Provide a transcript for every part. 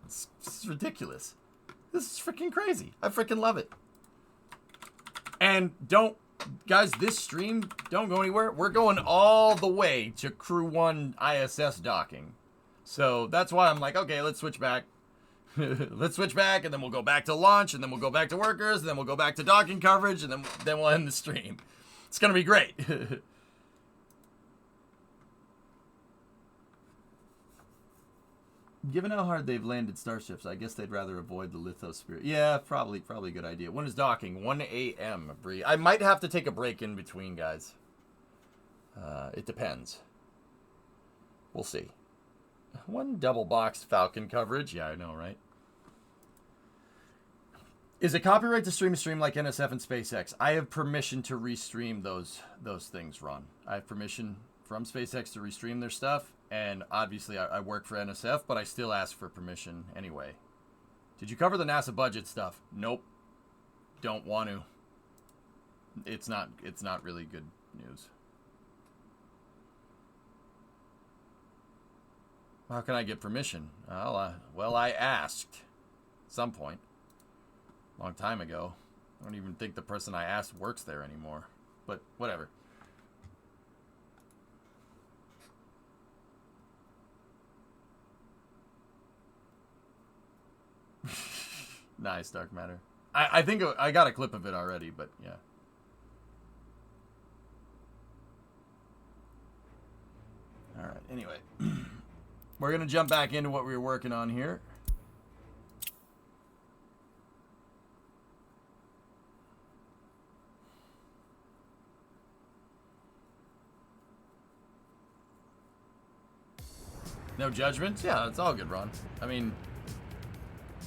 It's ridiculous. This is freaking crazy. I freaking love it. And guys, this stream, don't go anywhere. We're going all the way to Crew 1 ISS docking. So that's why I'm like, okay, let's switch back. Let's switch back, and then we'll go back to launch, and then we'll go back to workers, and then we'll go back to docking coverage, and then we'll end the stream. It's going to be great. Given how hard they've landed starships, I guess they'd rather avoid the lithosphere. Yeah, probably a good idea. When is docking? 1 a.m. Bree. I might have to take a break in between, guys. It depends. We'll see. One double-boxed Falcon coverage. Yeah, I know, right? Is it copyright to stream a stream like NSF and SpaceX? I have permission to restream those things, Ron. I have permission from SpaceX to restream their stuff. And obviously, I work for NSF, but I still ask for permission anyway. Did you cover the NASA budget stuff? Nope. Don't want to. It's not really good news. How can I get permission? Well, I asked at some point. A long time ago. I don't even think the person I asked works there anymore. But whatever. Nice, Dark Matter. I think I got a clip of it already, but yeah. Alright, anyway. We're going to jump back into what we were working on here. No judgments? Yeah, it's all good, Ron. I mean,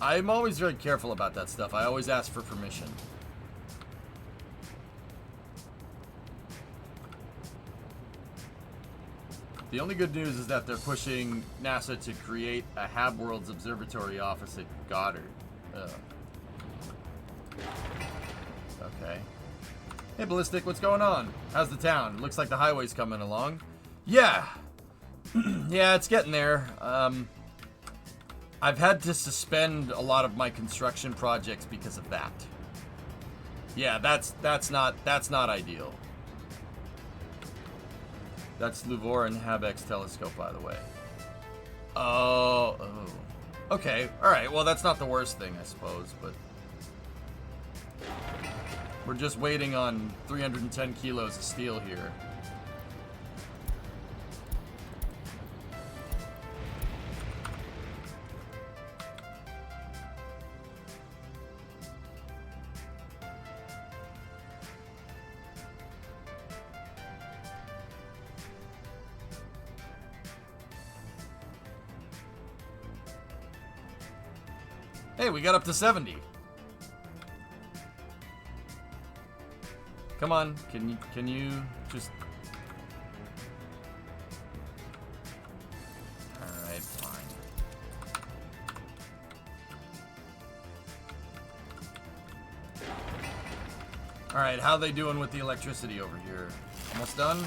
I'm always very careful about that stuff. I always ask for permission. The only good news is that they're pushing NASA to create a Hab Worlds observatory office at Goddard. Okay. Hey, Ballistic, what's going on? How's the town? Looks like the highway's coming along. Yeah. Yeah, it's getting there. I've had to suspend a lot of my construction projects because of that. Yeah, that's not ideal. That's Luvoran Habex telescope, by the way. Oh. Okay, alright, well that's not the worst thing, I suppose, but we're just waiting on 310 kilos of steel here. Hey, we got up to 70. Come on, can you just... Alright, fine. Alright, how they doing with the electricity over here? Almost done?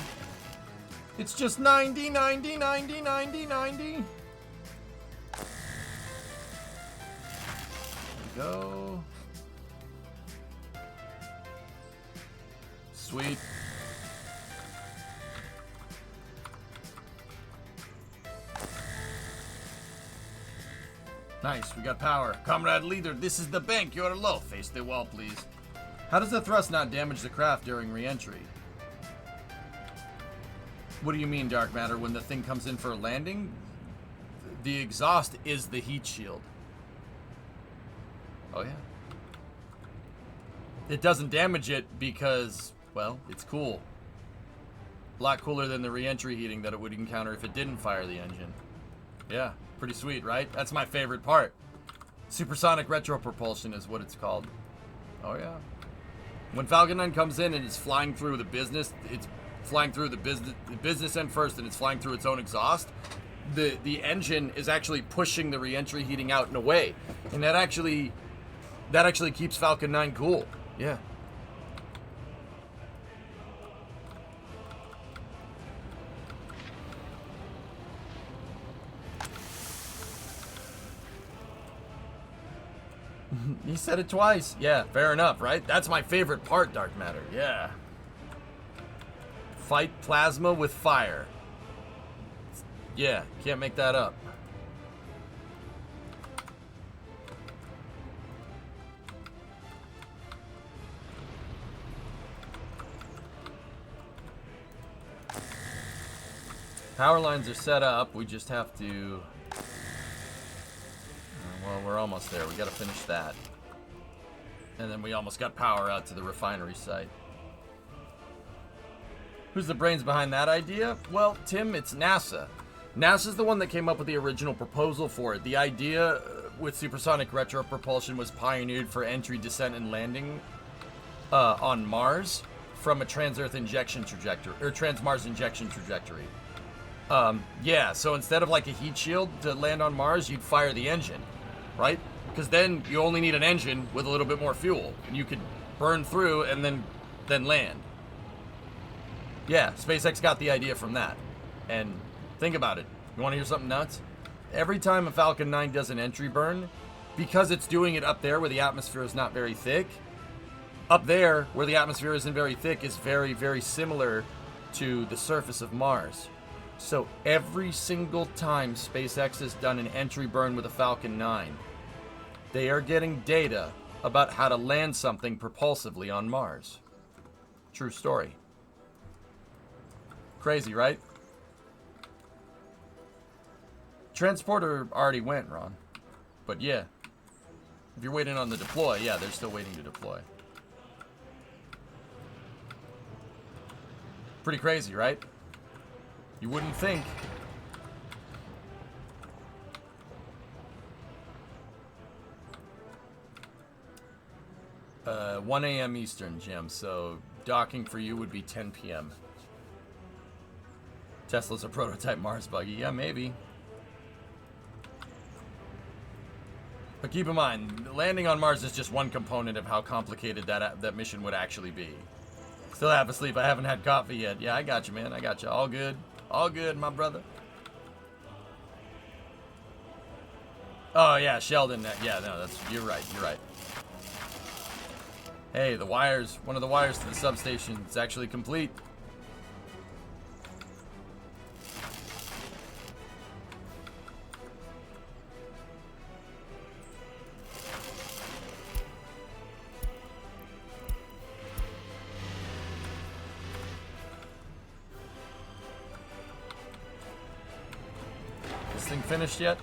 It's just 90, 90, 90, 90, 90. Go. Sweet. Nice, we got power. Comrade leader, this is the bank. You're low. Face the wall, please. How does the thrust not damage the craft during re-entry? What do you mean, Dark Matter? When the thing comes in for a landing? The exhaust is the heat shield. Oh, yeah. It doesn't damage it because, well, it's cool. A lot cooler than the re-entry heating that it would encounter if it didn't fire the engine. Yeah, pretty sweet, right? That's my favorite part. Supersonic retro propulsion is what it's called. Oh, yeah. When Falcon 9 comes in and it's flying through the business, it's flying through the business end first, and it's flying through its own exhaust. The engine is actually pushing the re-entry heating out and away. And that actually keeps Falcon 9 cool. Yeah. He said it twice. Yeah, fair enough, right? That's my favorite part, Dark Matter. Yeah. Fight plasma with fire. Yeah, can't make that up. Power lines are set up. We just have to... Well, we're almost there. We got to finish that. And then we almost got power out to the refinery site. Who's the brains behind that idea? Well, Tim, it's NASA. NASA's the one that came up with the original proposal for it. The idea with supersonic retro propulsion was pioneered for entry, descent, and landing on Mars from a trans-Earth injection trajectory, or trans-Mars injection trajectory. Yeah, so instead of like a heat shield to land on Mars, you'd fire the engine, right? Because then you only need an engine with a little bit more fuel, and you could burn through and then land. Yeah, SpaceX got the idea from that. And think about it. You want to hear something nuts? Every time a Falcon 9 does an entry burn, because it's doing it up there where the atmosphere is not very thick, up there where the atmosphere isn't very thick is very, very similar to the surface of Mars. So every single time SpaceX has done an entry burn with a Falcon 9, they are getting data about how to land something propulsively on Mars. True story. Crazy, right? Transporter already went, Ron. But yeah. If you're waiting on the deploy, yeah, they're still waiting to deploy. Pretty crazy, right? You wouldn't think. 1 a.m. Eastern, Jim, so docking for you would be 10 p.m. Tesla's a prototype Mars buggy. Yeah, maybe. But keep in mind, landing on Mars is just one component of how complicated that mission would actually be. Still half asleep. I haven't had coffee yet. Yeah, I got you, man. I got you. All good. All good, my brother. Oh, yeah, Sheldon. Yeah, no, you're right. You're right. Hey, the wires, one of the wires to the substation is actually complete. This thing finished yet?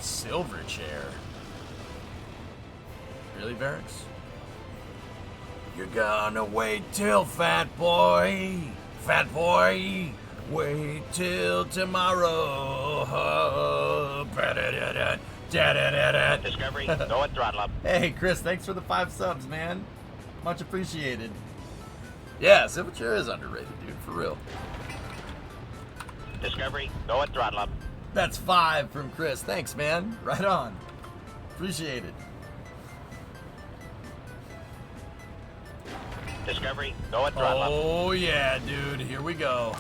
Silver chair. Really, Barracks? You're gonna wait till, fat boy, wait till tomorrow. Discovery, go and throttle up. Hey, Chris, thanks for the 5 subs, man. Much appreciated. Yeah, silver chair is underrated, dude, for real. Discovery, go and throttle up. That's 5 from Chris. Thanks, man. Right on. Appreciate it. Discovery, go and throttle up. Oh, yeah, dude. Here we go.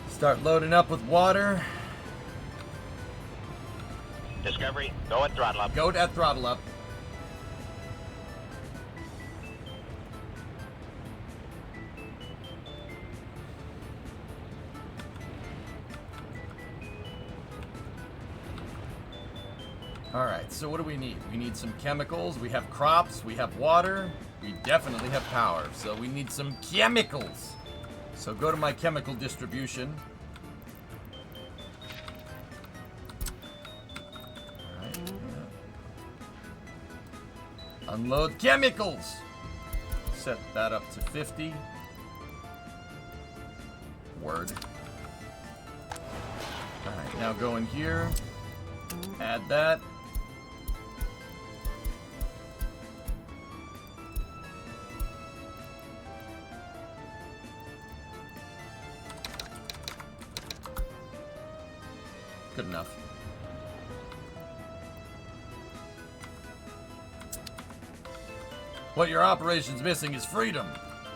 Start loading up with water. Discovery, go and throttle up. Go at throttle up. Alright, so what do we need? We need some chemicals, we have crops, we have water, we definitely have power, so we need some chemicals. So go to my chemical distribution. Alright. Unload chemicals! Set that up to 50. Word. Alright, now go in here. Add that. Good enough. What your operation's missing is freedom.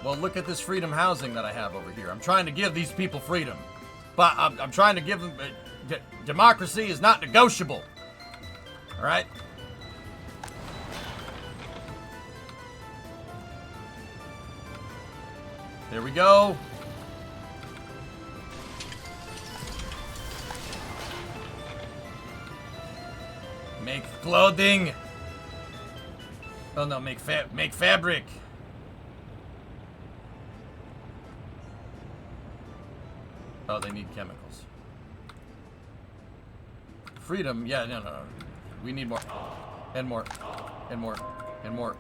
Well, look at this freedom housing that I have over here. I'm trying to give these people freedom. But I'm trying to give them... democracy is not negotiable. Alright? There we go. Make clothing. Oh no, make fabric. Oh, they need chemicals. Freedom, yeah, no. We need more. And more. And more. And more.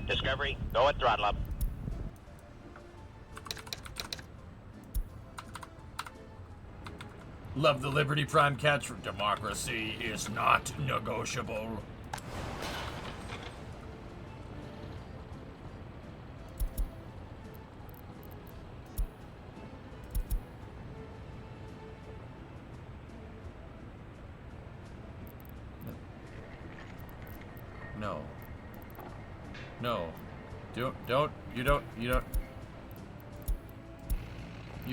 Discovery, go at throttle up. Love the Liberty Prime catch. Democracy is not negotiable. No. No. You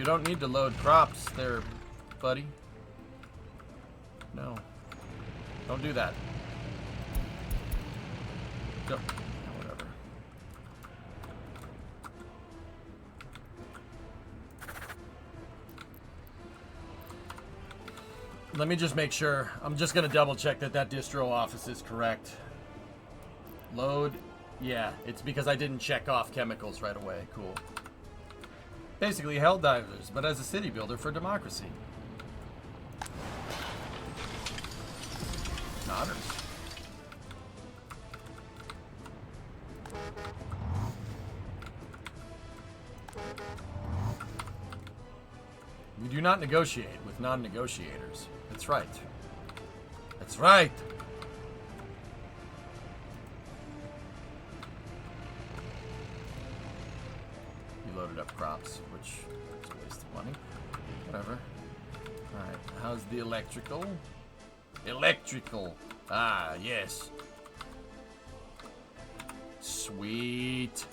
don't need to load crops there, buddy. No. Don't do that. Go. Whatever. Let me just make sure. I'm just gonna double check that distro office is correct. Load. Yeah, it's because I didn't check off chemicals right away. Cool. Basically, Helldivers, but as a city builder for democracy. Otters. We do not negotiate with non-negotiators. That's right. That's right. Loaded up crops, which is a waste of money. Whatever. Alright, how's the electrical? Electrical! Ah, yes. Sweet.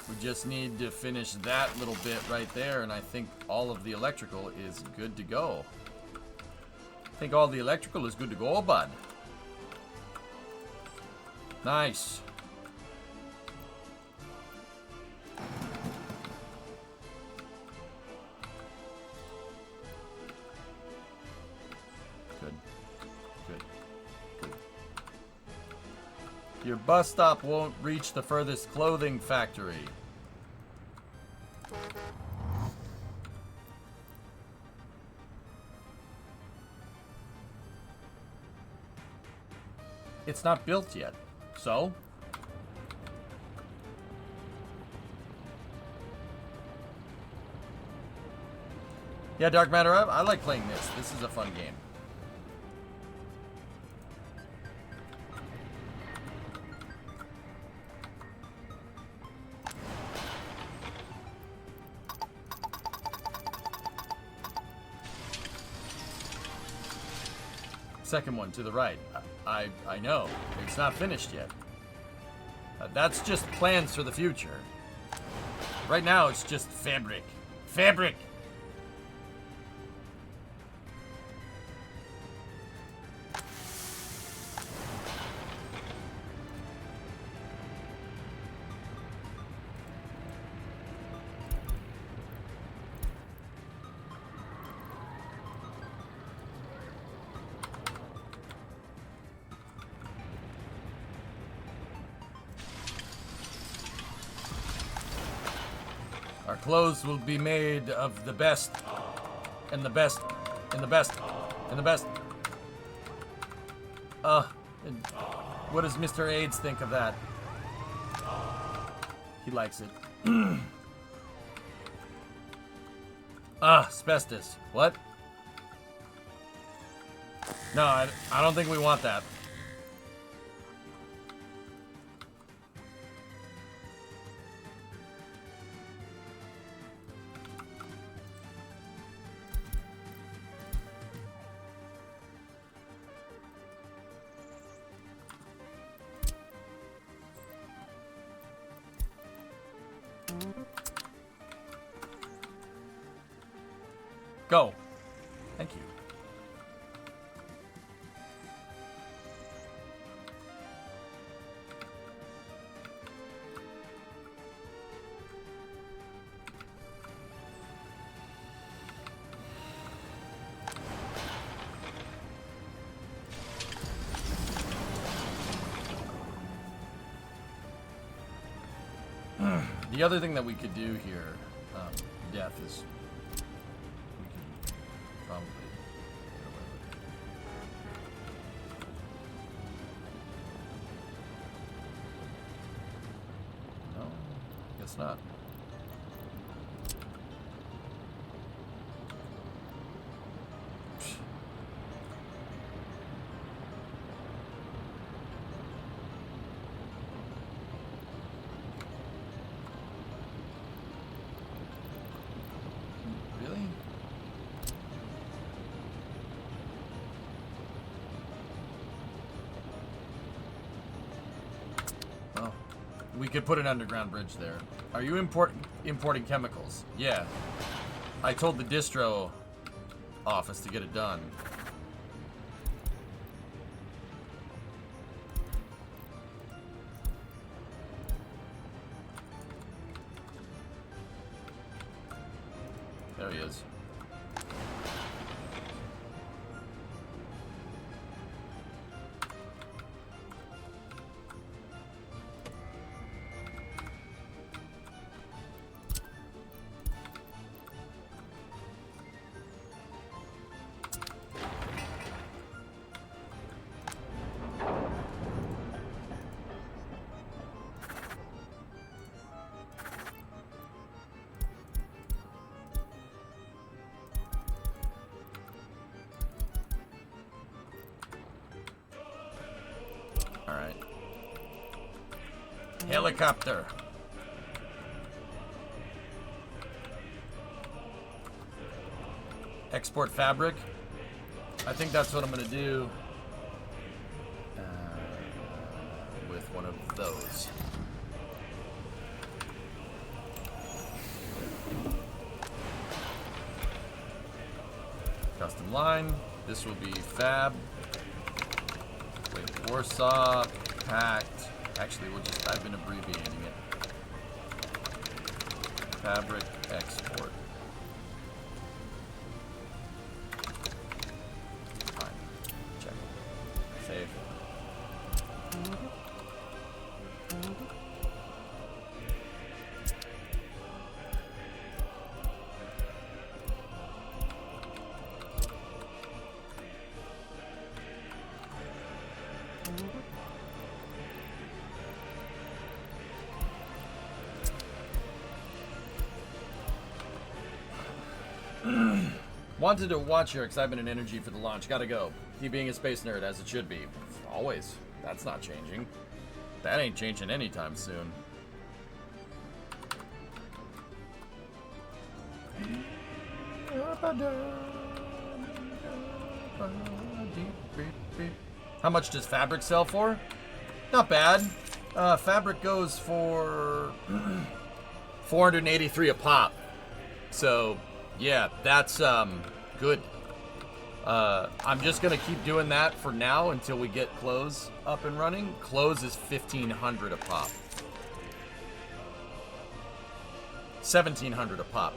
We just need to finish that little bit right there, and I think all of the electrical is good to go. I think all the electrical is good to go, bud. Nice. Your bus stop won't reach the furthest clothing factory. It's not built yet, so? Yeah, Dark Matter, I like playing this. This is a fun game. Second one to the right. I know. It's not finished yet. That's just plans for the future. Right now, it's just fabric. Fabric! Our clothes will be made of the best, and the best, and the best, and the best. And what does Mr. AIDS think of that? He likes it. Asbestos. What? No, I don't think we want that. Go. Thank you. The other thing that we could do here, Death, is we can probably get away with it. No, guess not. We could put an underground bridge there. Are you importing chemicals? Yeah. I told the distro office to get it done. There he is. Alright. Helicopter. Export fabric. I think that's what I'm going to do with one of those. Custom line. This will be fab. Wait, Warsaw, packed. Actually, I've been abbreviating it. Fabric export. Fine. Check. Save. Wanted to watch your excitement and energy for the launch. Gotta go. Keep being a space nerd as it should be. Always. That's not changing. That ain't changing anytime soon. How much does fabric sell for? Not bad. Fabric goes for 483 a pop. So, yeah, that's good. I'm just gonna keep doing that for now until we get clothes up and running. Clothes is 1,500 a pop. 1,700 a pop.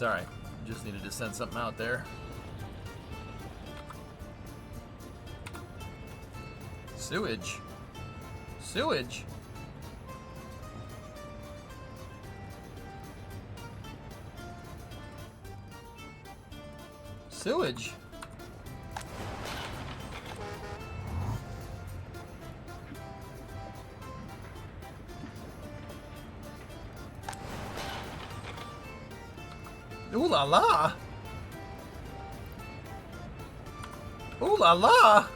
It's alright. Just needed to send something out there. Sewage. Sewage? Sewage? Ooh la la! Ooh la la!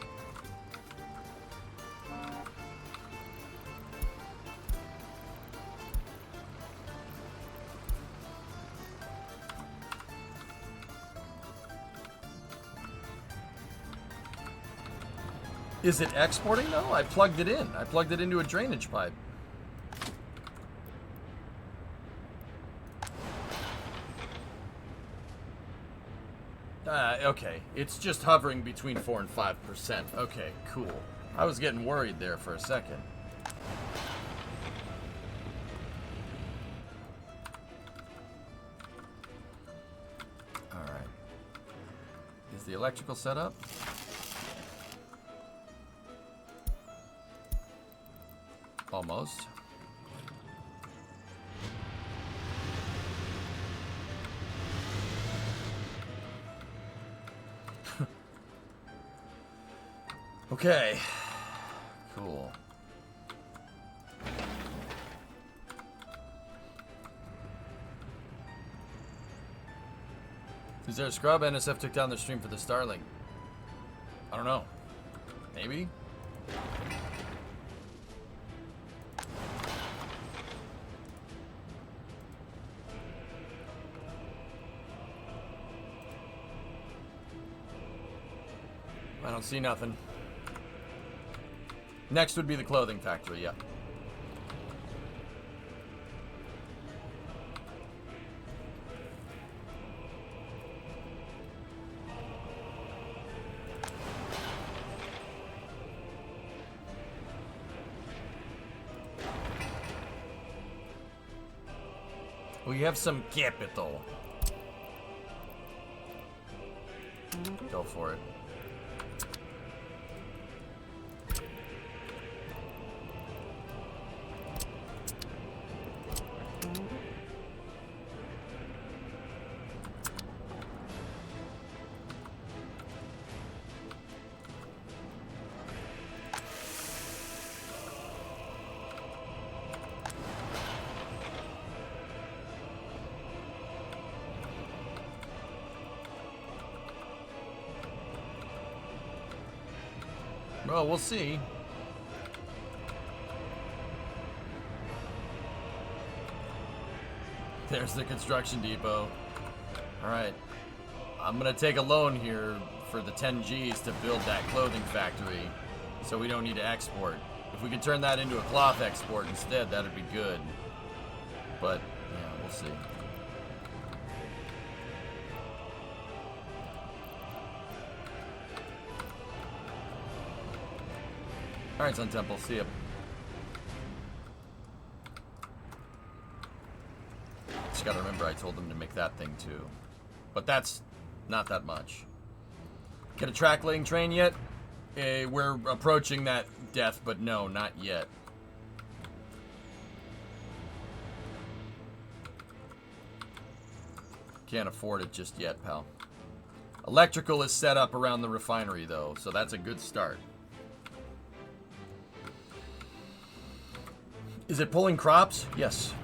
Is it exporting though? I plugged it in. I plugged it into a drainage pipe. Okay. It's just hovering between 4 and 5%. Okay, cool. I was getting worried there for a second. Alright. Is the electrical set up? Almost. Okay. Cool. Is there a scrub? NSF took down their stream for the Starlink. I don't know. Maybe? I don't see nothing. Next would be the clothing factory, yeah. We have some capital. Go for it. Well, we'll see. There's the construction depot. Alright. I'm gonna take a loan here for the 10 G's to build that clothing factory so we don't need to export. If we could turn that into a cloth export instead, that'd be good. But, yeah, we'll see. Alright, Sun Temple, see ya. Just gotta remember I told them to make that thing too. But that's not that much. Get a track laying train yet? We're approaching that death, but no, not yet. Can't afford it just yet, pal. Electrical is set up around the refinery though, so that's a good start. Is it pulling crops? Yes.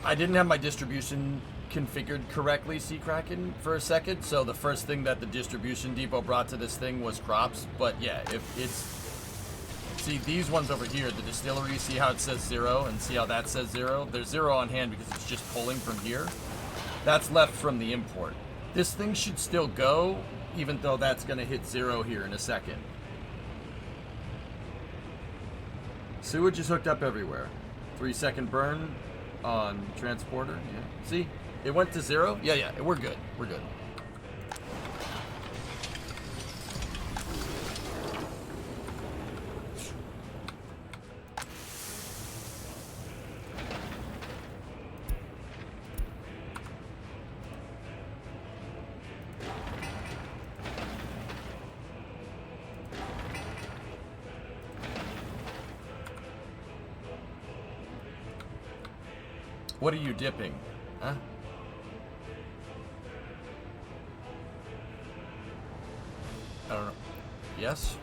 I didn't have my distribution configured correctly, Sea Kraken, for a second, so the first thing that the distribution depot brought to this thing was crops. But yeah, if it's... See, these ones over here, the distillery, see how it says 0 and see how that says 0? There's 0 on hand because it's just pulling from here. That's left from the import. This thing should still go, even though that's going to hit 0 here in a second. Sewage is hooked up everywhere. 3-second burn on transporter. Yeah. See? It went to 0? Yeah, we're good. We're good. What are you dipping? Huh? I don't know. Yes?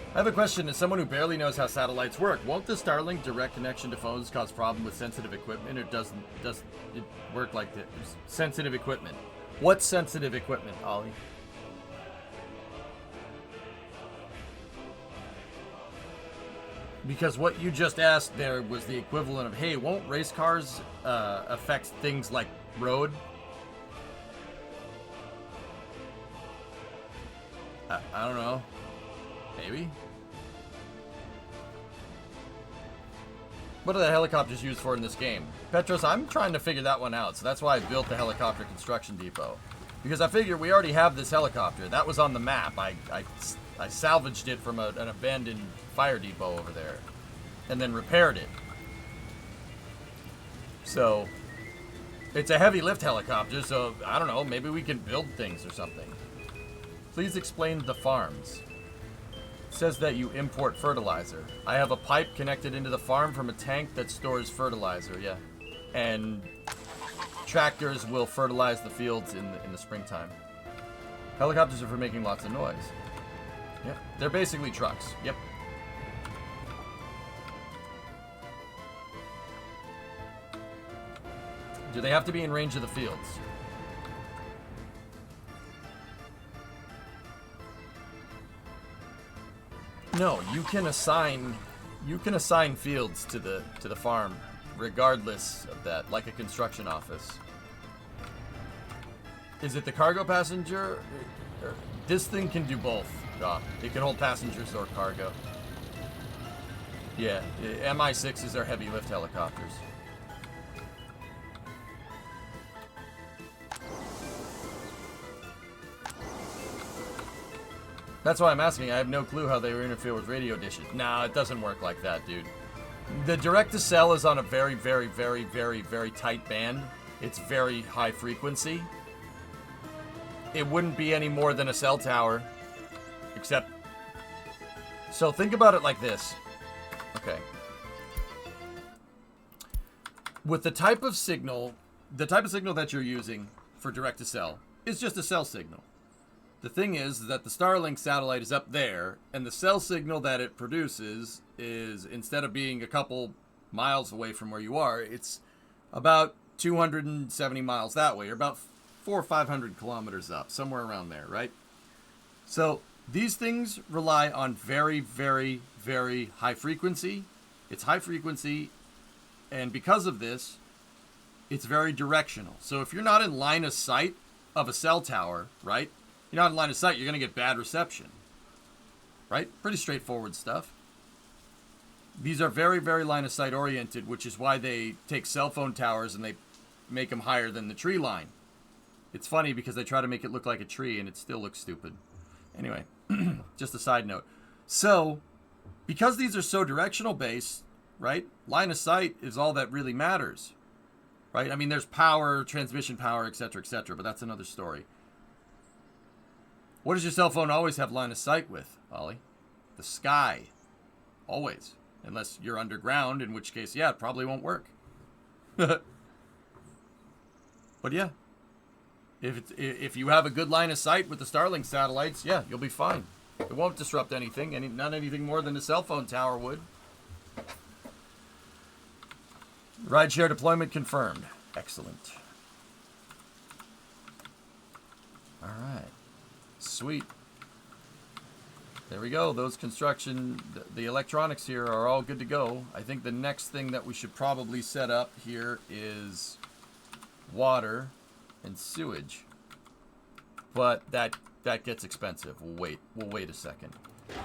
I have a question. As someone who barely knows how satellites work, won't the Starlink direct connection to phones cause problem with sensitive equipment, or does it work like this? Sensitive equipment. What sensitive equipment, Ollie? Because what you just asked there was the equivalent of, hey, won't race cars affect things like road? I don't know. Maybe. What are the helicopters used for in this game? Petros, I'm trying to figure that one out, so that's why I built the helicopter construction depot. Because I figured we already have this helicopter. That was on the map. I salvaged it from an abandoned fire depot over there. And then repaired it. So, it's a heavy lift helicopter, so I don't know, maybe we can build things or something. Please explain the farms. Says that you import fertilizer. I have a pipe connected into the farm from a tank that stores fertilizer, yeah. And tractors will fertilize the fields in the springtime. Helicopters are for making lots of noise. Yep, they're basically trucks, yep. Do they have to be in range of the fields? No, you can assign fields to the farm, regardless of that, like a construction office. Is it the cargo passenger? This thing can do both, Doc. It can hold passengers or cargo. Yeah, MI6s are heavy lift helicopters. That's why I'm asking. I have no clue how they interfere with radio dishes. Nah, it doesn't work like that, dude. The direct-to-cell is on a very, very, very, very, very tight band. It's very high frequency. It wouldn't be any more than a cell tower. Except... So think about it like this. Okay. With the type of signal that you're using for direct-to-cell is just a cell signal. The thing is that the Starlink satellite is up there, and the cell signal that it produces is, instead of being a couple miles away from where you are, it's about 270 miles that way, or about 400 or 500 kilometers up, somewhere around there, right? So these things rely on very, very, very high frequency. It's high frequency, and because of this, it's very directional. So if you're not in line of sight of a cell tower, right? You're not in line of sight, you're going to get bad reception. Right? Pretty straightforward stuff. These are very, very line of sight oriented, which is why they take cell phone towers and they make them higher than the tree line. It's funny because they try to make it look like a tree and it still looks stupid. Anyway, just a side note. So, because these are so directional based, right? Line of sight is all that really matters. Right? I mean, there's power, transmission power, etc., but that's another story. What does your cell phone always have line of sight with, Ollie? The sky. Always. Unless you're underground, in which case, yeah, it probably won't work. But yeah. If you have a good line of sight with the Starlink satellites, yeah, you'll be fine. It won't disrupt anything, not anything more than a cell phone tower would. Rideshare deployment confirmed. Excellent. All right. Sweet. There we go. Those construction, the electronics here are all good to go. I think the next thing that we should probably set up here is water and sewage. But that gets expensive. We'll wait a second.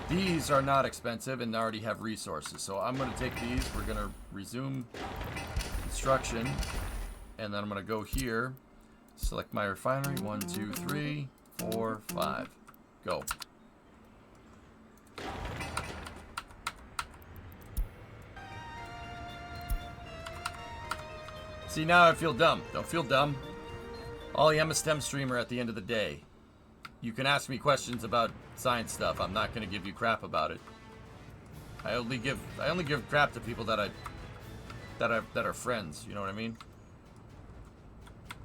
These are not expensive and already have resources. So I'm going to take these. We're going to resume construction. And then I'm going to go here. Select my refinery. 1, 2, 3, 4, 5. Go. See, now I feel dumb. Don't feel dumb. Ollie, I'm a STEM streamer at the end of the day. You can ask me questions about science stuff. I'm not going to give you crap about it. I only give crap to people that are friends. You know what I mean?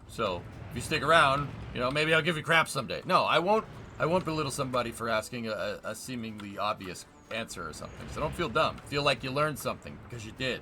So if you stick around, you know, maybe I'll give you crap someday. No, I won't. I won't belittle somebody for asking a seemingly obvious answer or something. So don't feel dumb. Feel like you learned something because you did.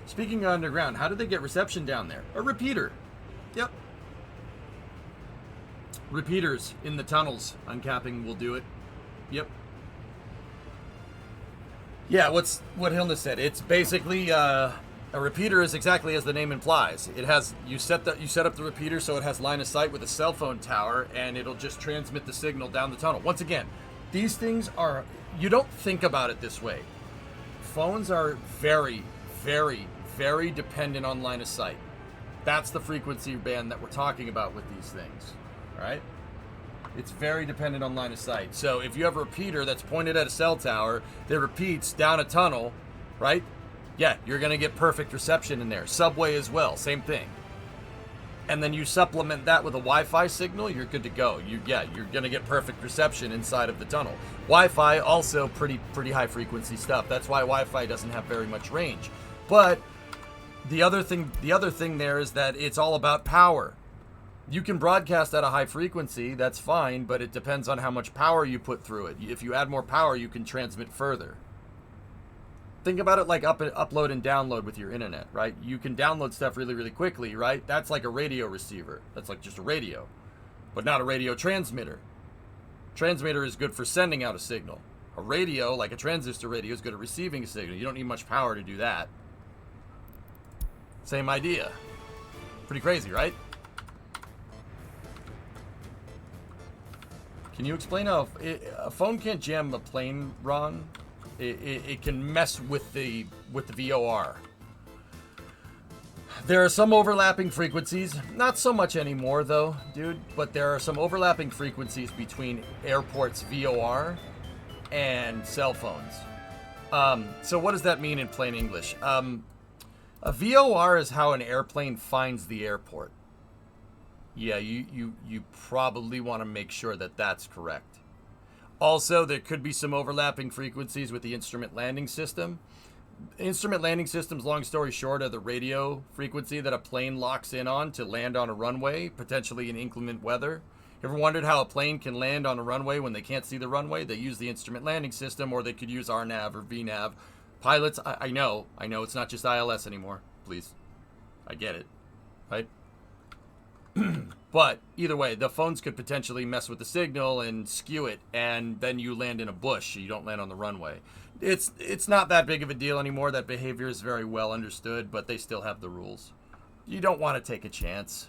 Speaking of underground, how did they get reception down there? A repeater. Yep. Repeaters in the tunnels. Uncapping will do it. Yep. Yeah, what Hilna said. It's basically a repeater is exactly as the name implies. It has you set up the repeater so it has line of sight with a cell phone tower, and it'll just transmit the signal down the tunnel. Once again, these things are, you don't think about it this way. Phones are very, very, very dependent on line of sight. That's the frequency band that we're talking about with these things, all right? It's very dependent on line of sight. So if you have a repeater that's pointed at a cell tower that repeats down a tunnel, right? Yeah, you're going to get perfect reception in there. Subway as well, same thing. And then you supplement that with a Wi-Fi signal, you're good to go. You're going to get perfect reception inside of the tunnel. Wi-Fi also pretty high frequency stuff. That's why Wi-Fi doesn't have very much range. But the other thing there is that it's all about power. You can broadcast at a high frequency, that's fine, but it depends on how much power you put through it. If you add more power, you can transmit further. Think about it like upload and download with your internet, right? You can download stuff really, really quickly, right? That's like a radio receiver. That's like just a radio, but not a radio transmitter. Transmitter is good for sending out a signal. A radio, like a transistor radio, is good at receiving a signal. You don't need much power to do that. Same idea. Pretty crazy, right? Can you explain how a phone can't jam a plane, Ron? It can mess with the VOR. There are some overlapping frequencies. Not so much anymore, though, dude. But there are some overlapping frequencies between airports' VOR and cell phones. So what does that mean in plain English? A VOR is how an airplane finds the airport. Yeah, you probably want to make sure that that's correct. Also, there could be some overlapping frequencies with the instrument landing system. Instrument landing systems, long story short, are the radio frequency that a plane locks in on to land on a runway, potentially in inclement weather. You ever wondered how a plane can land on a runway when they can't see the runway? They use the instrument landing system, or they could use RNAV or VNAV. Pilots, I know it's not just ILS anymore. Please, I get it, right? But either way, the phones could potentially mess with the signal and skew it, and then you land in a bush. You don't land on the runway. It's not that big of a deal anymore. That behavior is very well understood, but they still have the rules. You don't want to take a chance.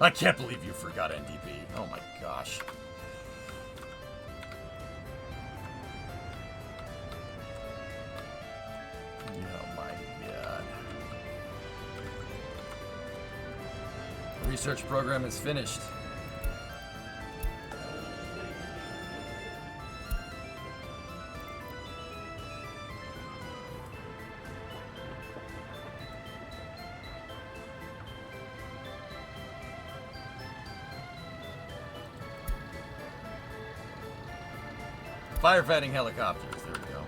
I can't believe you forgot NDP. Oh my gosh. Oh my god. The research program is finished. Firefighting helicopters, there we go.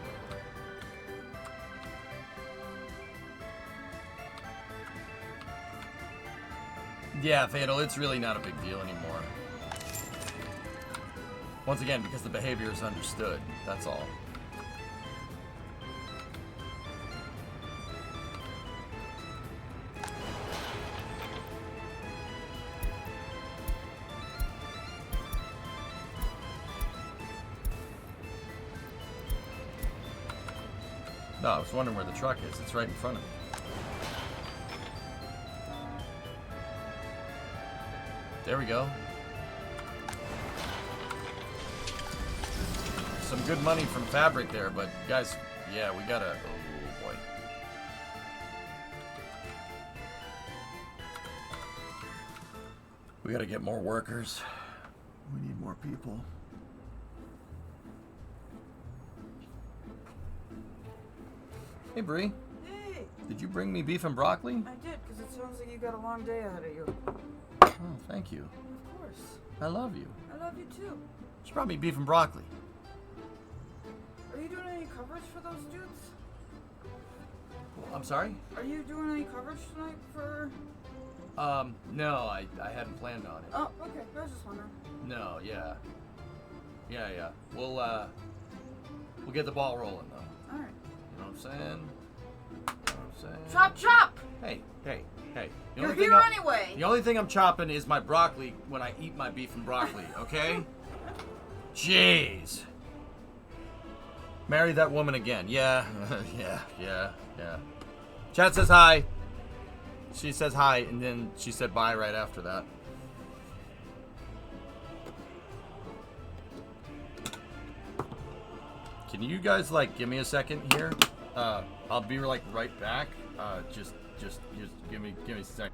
Yeah, Fatal, it's really not a big deal anymore. Once again, because the behavior is understood. That's all. No, I was wondering where the truck is. It's right in front of me. There we go. Some good money from fabric there, but guys, yeah, we gotta... Oh, boy. We gotta get more workers. We need more people. Hey, Bree. Hey! Did you bring me beef and broccoli? I did, because it sounds like you got a long day ahead of you. Oh, thank you. Of course. I love you. I love you too. She brought me beef and broccoli. Are you doing any coverage for those dudes? I'm sorry? Are you doing any coverage tonight for... No, I hadn't planned on it. Oh, okay. I was just wondering. No, yeah. Yeah. We'll get the ball rolling, though. Alright. You know what I'm saying? Chop, chop! Hey. The You're only thing here I- anyway! The only thing I'm chopping is my broccoli when I eat my beef and broccoli, okay? Jeez. Marry that woman again. Yeah. Yeah. Chat says hi. She says hi, and then she said bye right after that. Can you guys, like, give me a second here? I'll be, like, right back. Just give me a second.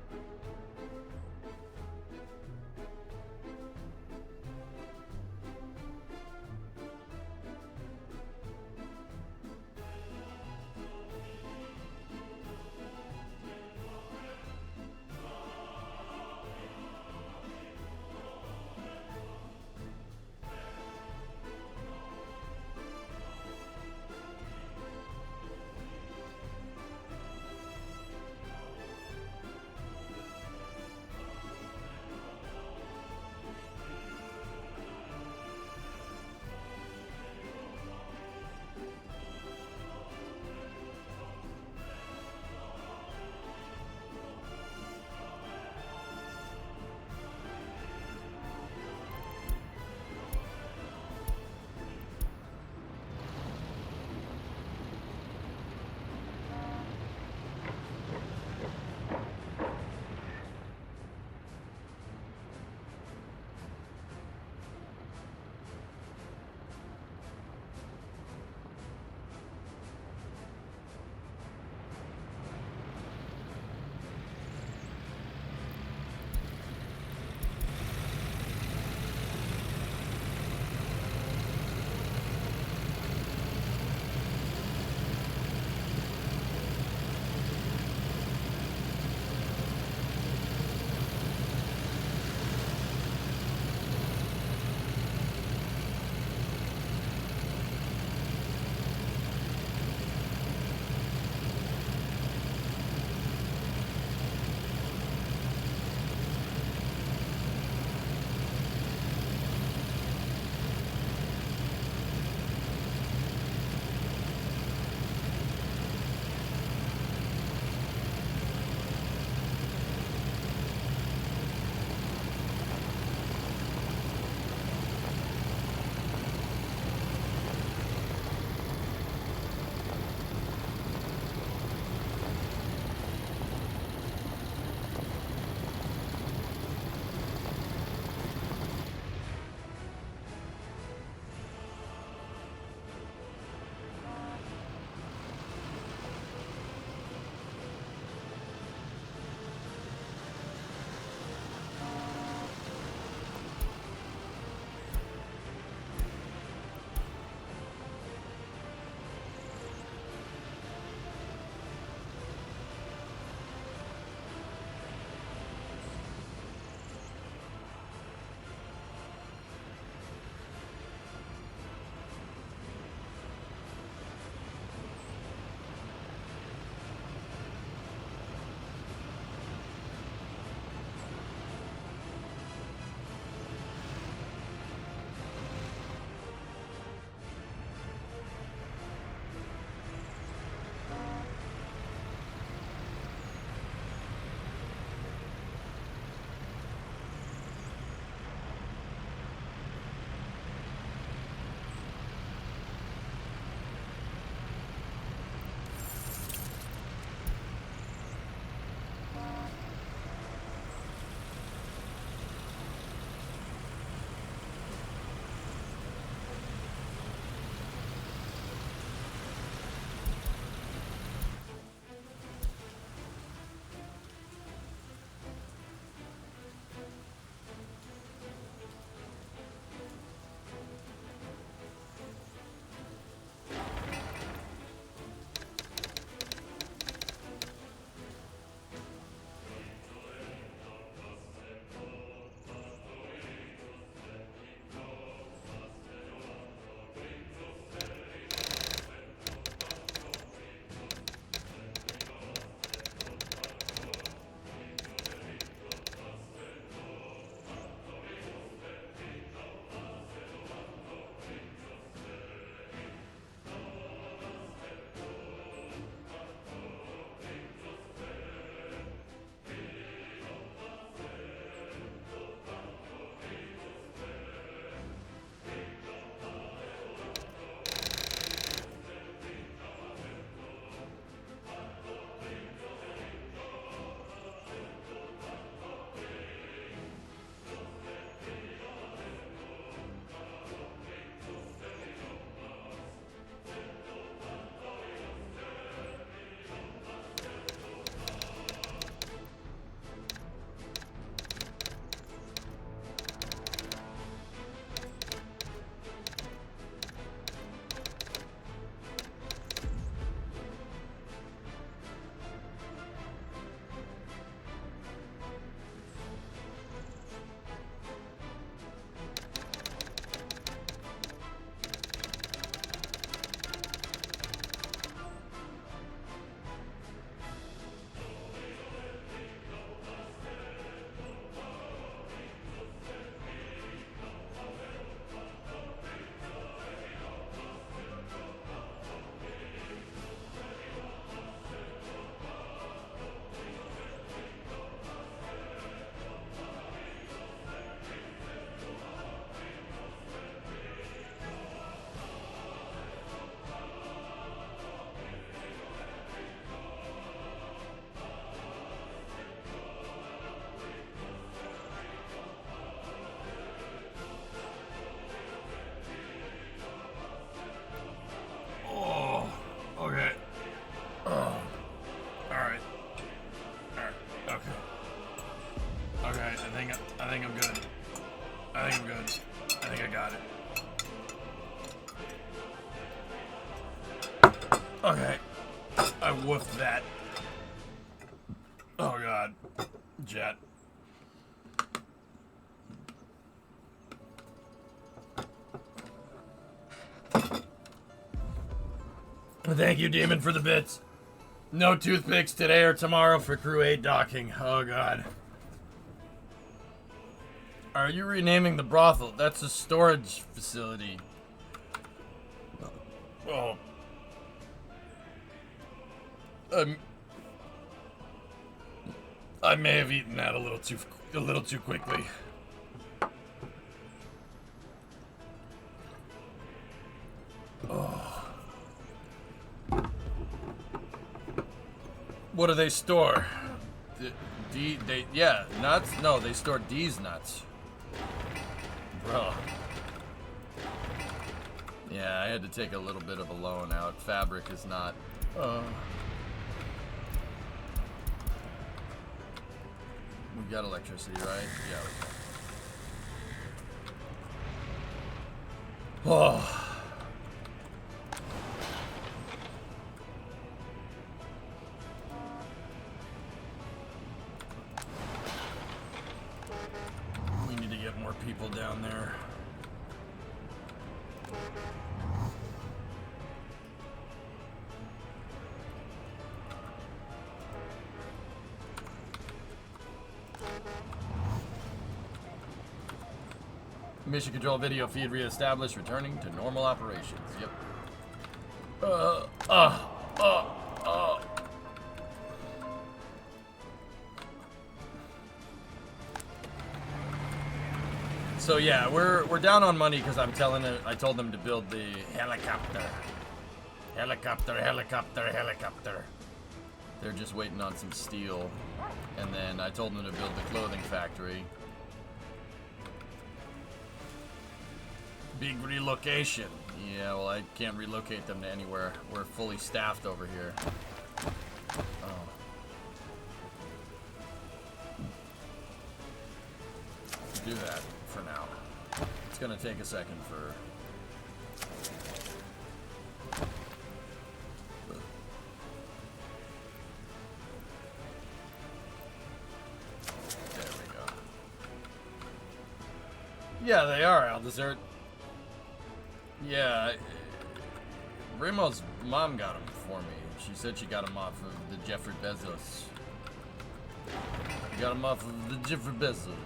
woofed that. Oh god. Jet. Thank you, Demon, for the bits. No toothpicks today or tomorrow for Crew 8 docking. Oh god. Are you renaming the brothel? That's a storage facility. Oh. I may have eaten that a little too quickly. Oh. What do they store? Yeah, nuts? No, they store D's nuts. Bro. Yeah, I had to take a little bit of a loan out. Fabric is not. We got electricity, right? Yeah, we got. Oh. We need to get more people down there. Mission control video feed reestablished, returning to normal operations. Yep. So yeah, we're down on money because I told them to build the helicopter. Helicopter. They're just waiting on some steel, and then I told them to build the clothing factory. Big relocation. Yeah, well, I can't relocate them to anywhere. We're fully staffed over here. Oh. Do that for now. It's gonna take a second for... There we go. Yeah, they are, Aldesert. Yeah, Rimo's mom got him for me. She said she got him off of the Jeffrey Bezos. Got him off of the Jeffrey Bezos.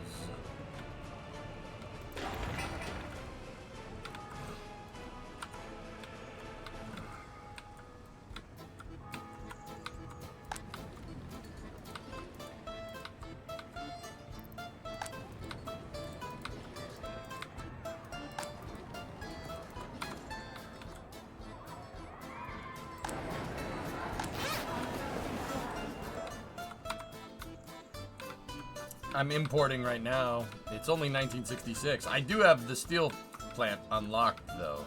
I'm importing right now. It's only 1966. I do have the steel plant unlocked, though.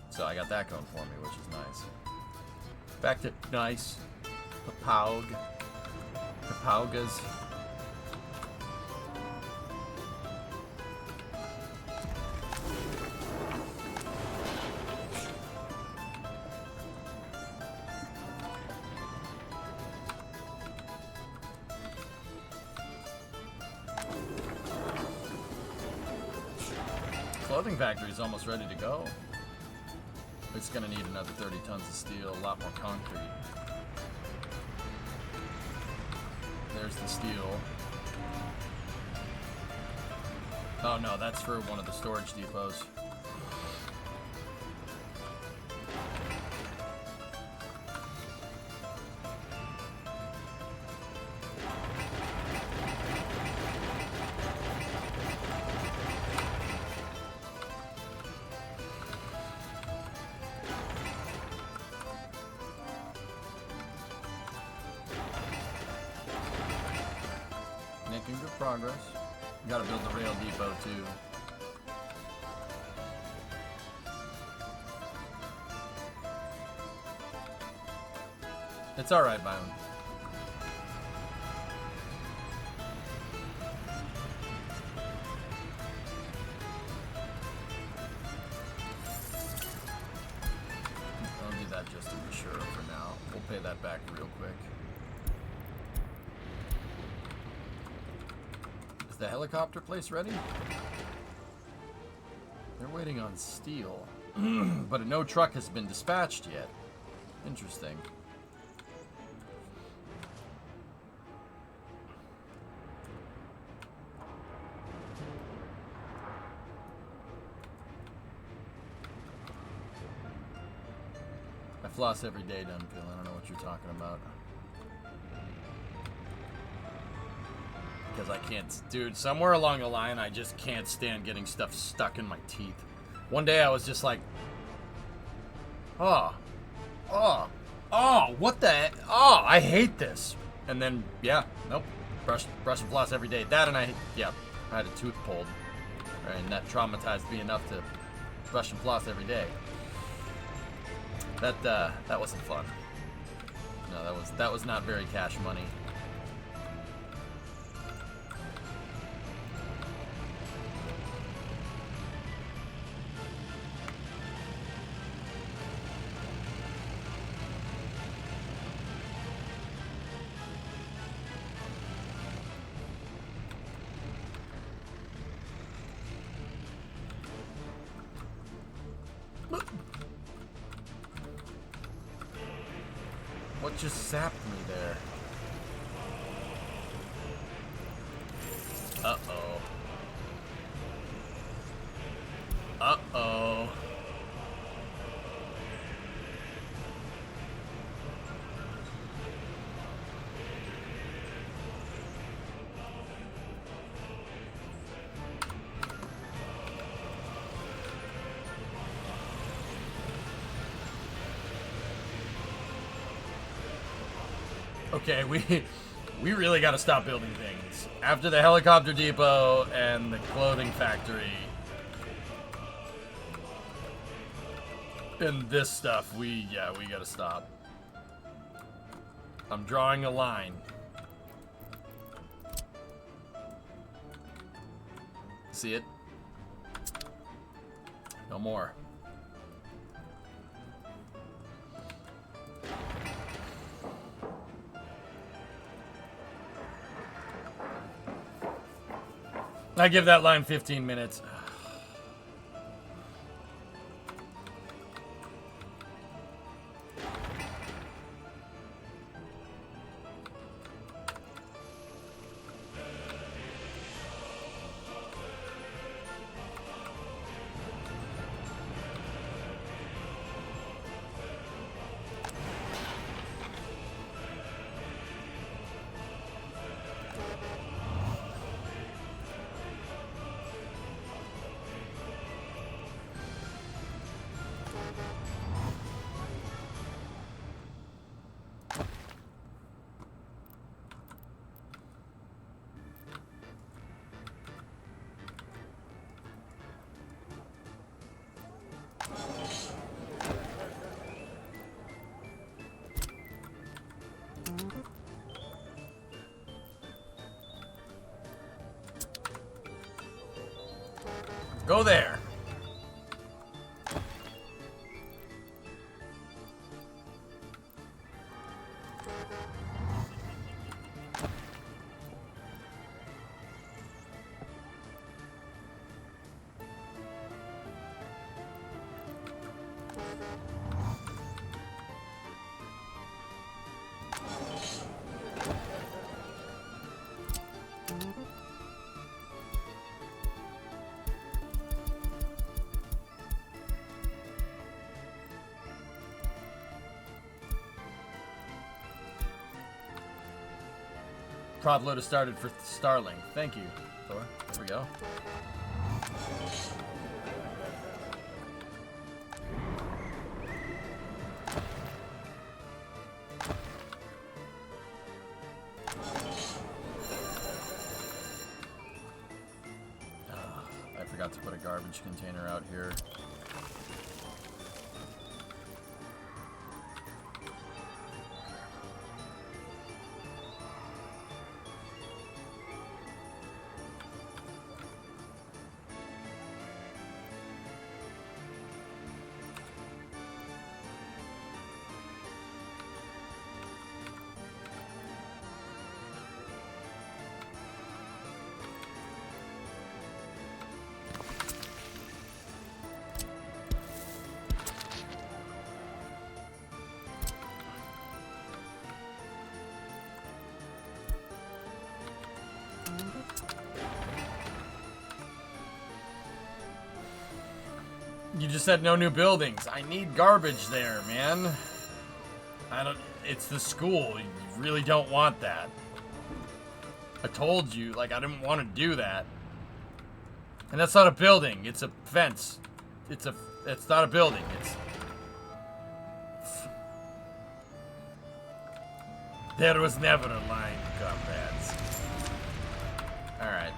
So I got that going for me, which is nice. Back to nice. Papaugas. Clothing factory is almost ready to go. It's gonna need another 30 tons of steel, a lot more concrete. There's the steel. Oh no, that's for one of the storage depots. Making good progress. We gotta build the rail depot too. It's alright, Byron. I'll do that just to be sure for now. that back real quick. Is the helicopter place ready? They're waiting on steel. But no truck has been dispatched yet. Interesting. I floss every day, Dunfield. I don't know what you're talking about. Because I can't... Dude, somewhere along the line, I just can't stand getting stuff stuck in my teeth. One day I was just like... Oh, what the... Oh, I hate this. And then, yeah, nope. Brush and floss every day. That and I had a tooth pulled. And that traumatized me enough to brush and floss every day. That wasn't fun. No, that was not very cash money. What just zapped me there? Uh-oh. Uh-oh. Okay, we really got to stop building things. After the helicopter depot and the clothing factory and this stuff, we got to stop. I'm drawing a line. See it? No more. I give that line 15 minutes. Go there. Prop load has started for Starling. Thank you, Thor. There we go. I forgot to put a garbage container out here. You just said no new buildings. I need garbage there, man. It's the school. You really don't want that. I told you, like, I didn't want to do that. And that's not a building. It's a fence. It's not a building. There was never a line, comrades. Alright.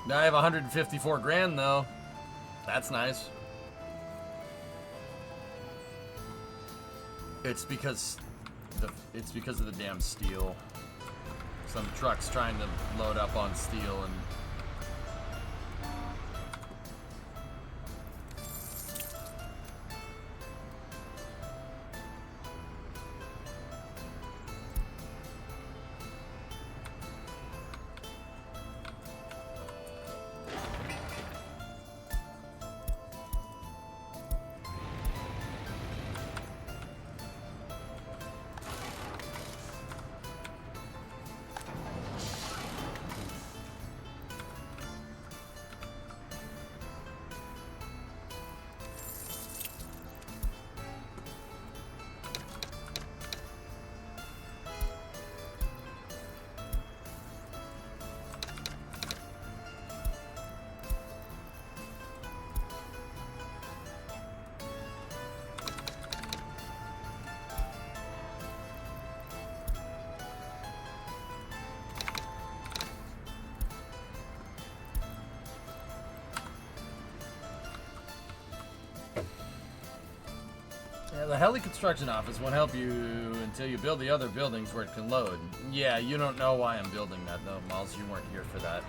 Now I have 154 grand though. That's nice. It's because of the damn steel. Some trucks trying to load up on steel and the heli construction office won't help you until you build the other buildings where it can load. Yeah, you don't know why I'm building that though, Miles. You weren't here for that.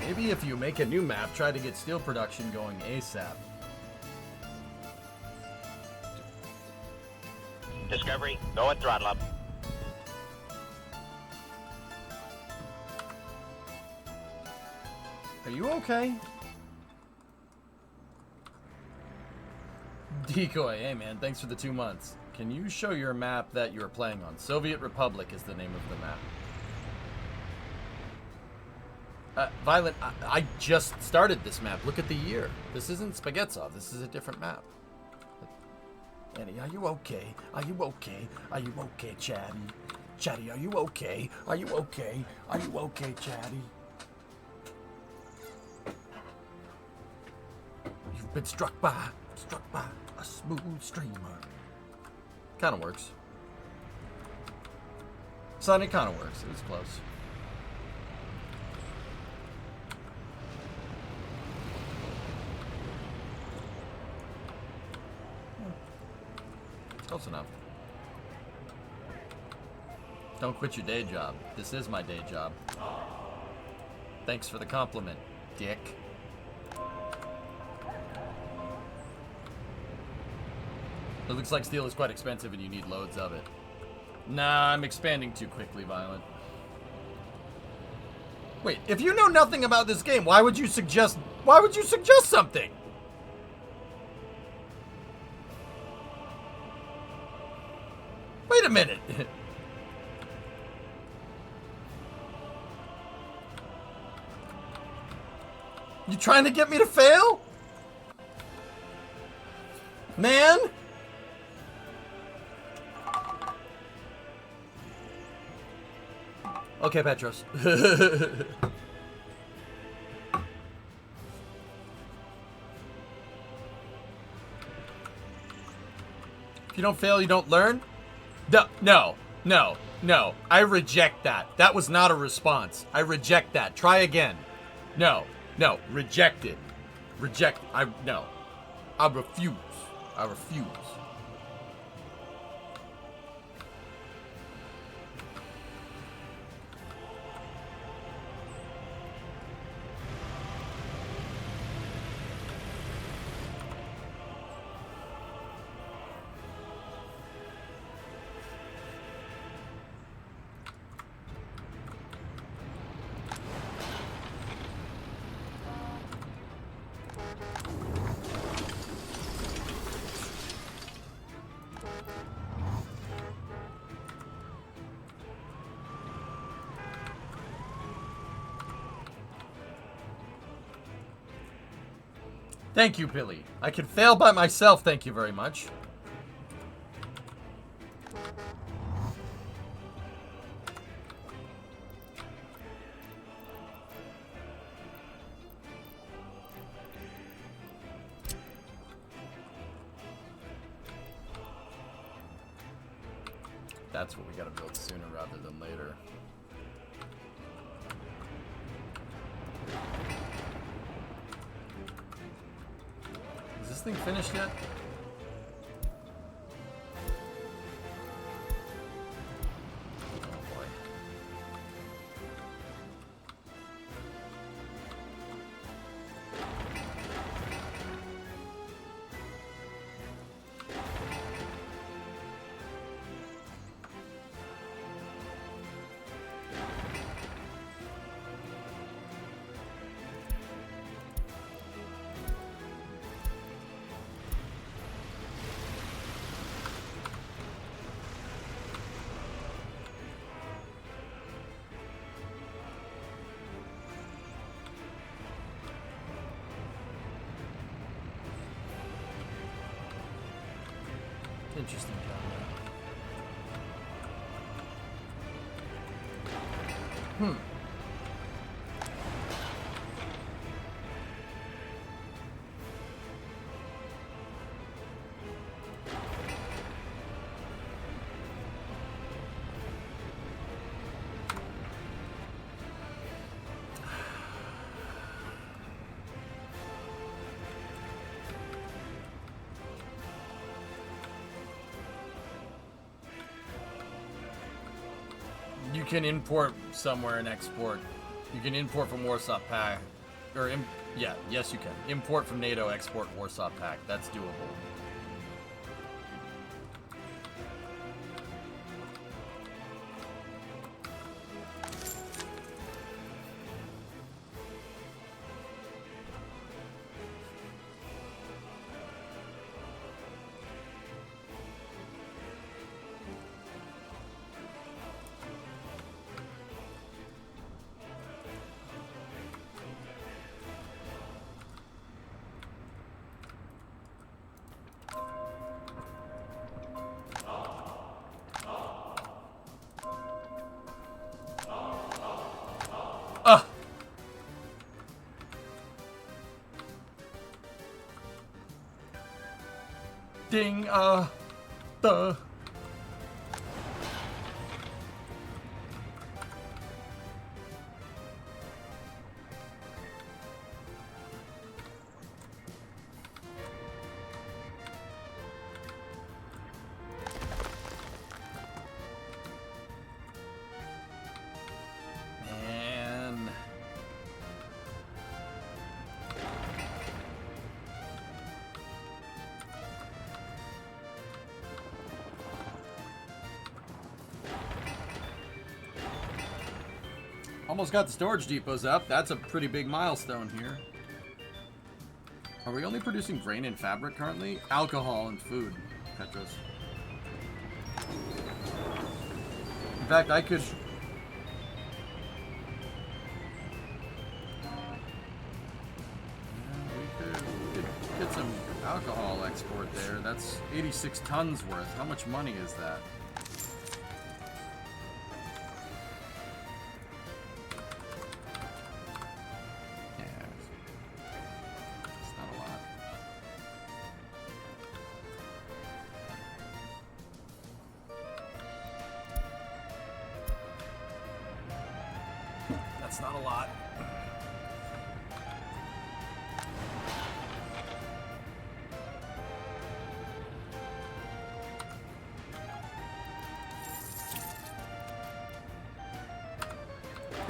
Maybe if you make a new map, try to get steel production going ASAP. Discovery, go and throttle up. Are you okay? Decoy, hey man, thanks for the 2 months. Can you show your map that you're playing on? Soviet Republic is the name of the map. Violet, I just started this map. Look at the year. This isn't Spaghetzov. This is a different map. Annie, are you okay? Are you okay? Are you okay, Chatty? Chatty, are you okay? Are you okay? Are you okay, Chatty? You've been struck by a smooth streamer. Kind of works. Son, it kind of works. It was close. Close enough. Don't quit your day job. This is my day job. Thanks for the compliment, dick. It looks like steel is quite expensive and you need loads of it. Nah, I'm expanding too quickly, Violent. Wait, if you know nothing about this game, why would you suggest something? Wait a minute. You trying to get me to fail? Man? Okay, Petros. If you don't fail, you don't learn? No. I reject that. That was not a response. I reject that. Try again. No. Reject it. No. I refuse. I refuse. Thank you, Billy. I can fail by myself, thank you very much. That's what we gotta build sooner rather than later. Is this thing finished yet? Oh boy. Interesting genre. You can import somewhere and export. You can import from Warsaw Pact. Or, yeah, yes you can. Import from NATO, export Warsaw Pact. That's doable. Ding, the. Man. Almost got the storage depots up. That's a pretty big milestone here. Are we only producing grain and fabric currently? Alcohol and food, Petros. In fact, I could... we could get some alcohol export there. That's 86 tons worth. How much money is that? That's not a lot.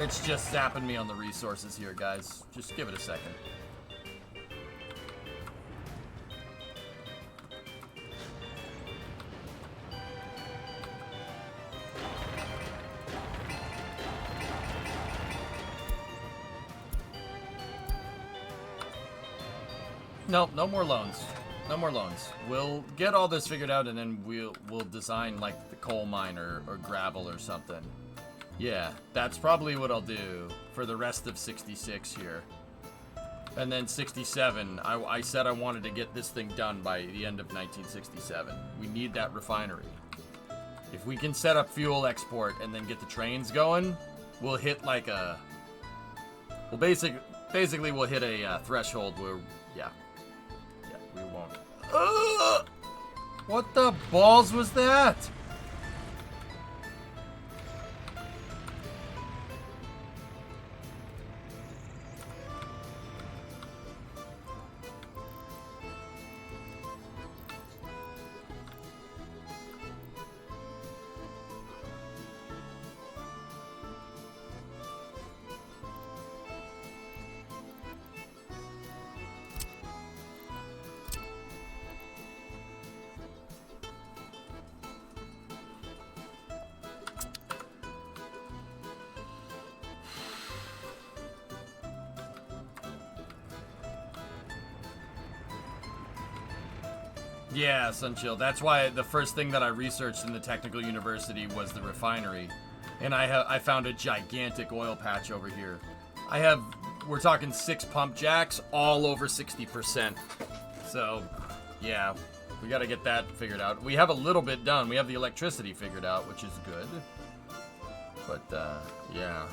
It's just zapping me on the resources here, guys. Just give it a second. Nope, no more loans. No more loans. We'll get all this figured out, and then we'll design like the coal mine or gravel or something. Yeah, that's probably what I'll do for the rest of 66 here. And then 67, I said I wanted to get this thing done by the end of 1967. We need that refinery. If we can set up fuel export and then get the trains going, we'll hit like a... Well, basically we'll hit a threshold where, yeah. We won't. What the balls was that? Yeah, Sunchill. That's why the first thing that I researched in the technical university was the refinery. And I found a gigantic oil patch over here. We're talking 6 pump jacks, all over 60%. So, yeah, we gotta get that figured out. We have a little bit done. We have the electricity figured out, which is good. But, yeah.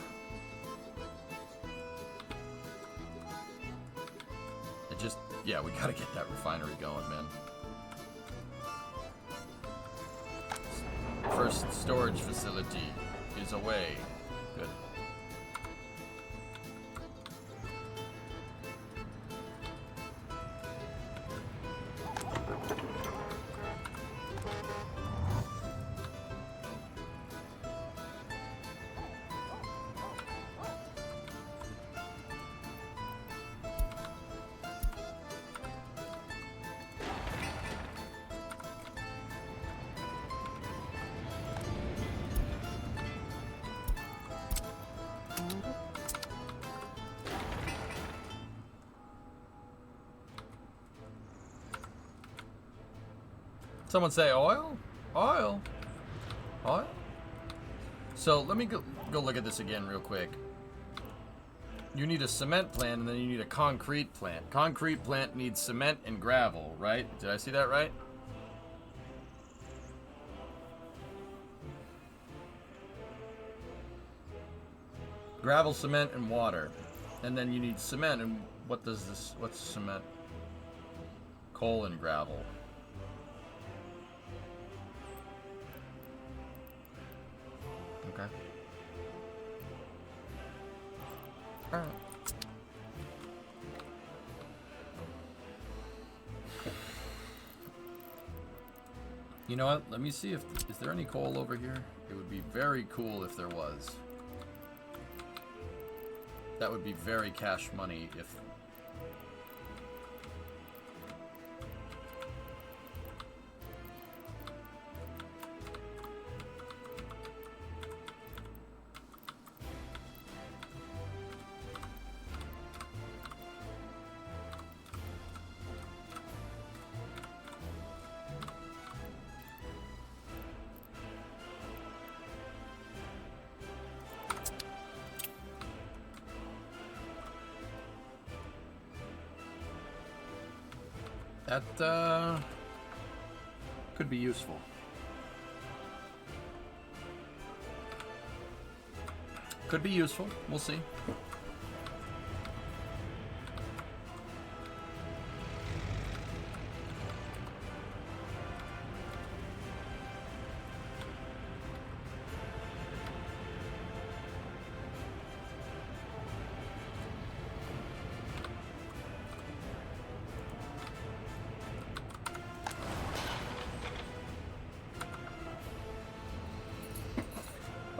Yeah, we gotta get that refinery going, man. First storage facility is away. Good. Someone say oil? Oil? Oil? So let me go look at this again real quick. You need a cement plant and then you need a concrete plant. Concrete plant needs cement and gravel, right? Did I see that right? Gravel, cement, and water. And then you need cement, and what's cement? Coal and gravel. Okay. All right. You know what? Let me see is there any coal over here? It would be very cool if there was. That would be very cash money if... That, could be useful. Could be useful. We'll see.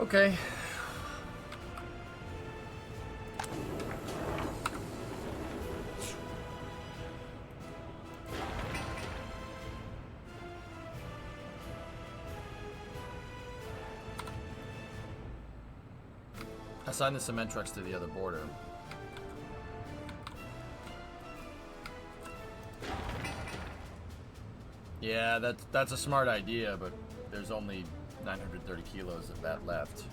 Okay. Assign the cement trucks to the other border. Yeah, that's a smart idea, but there's only 930 kilos of that left.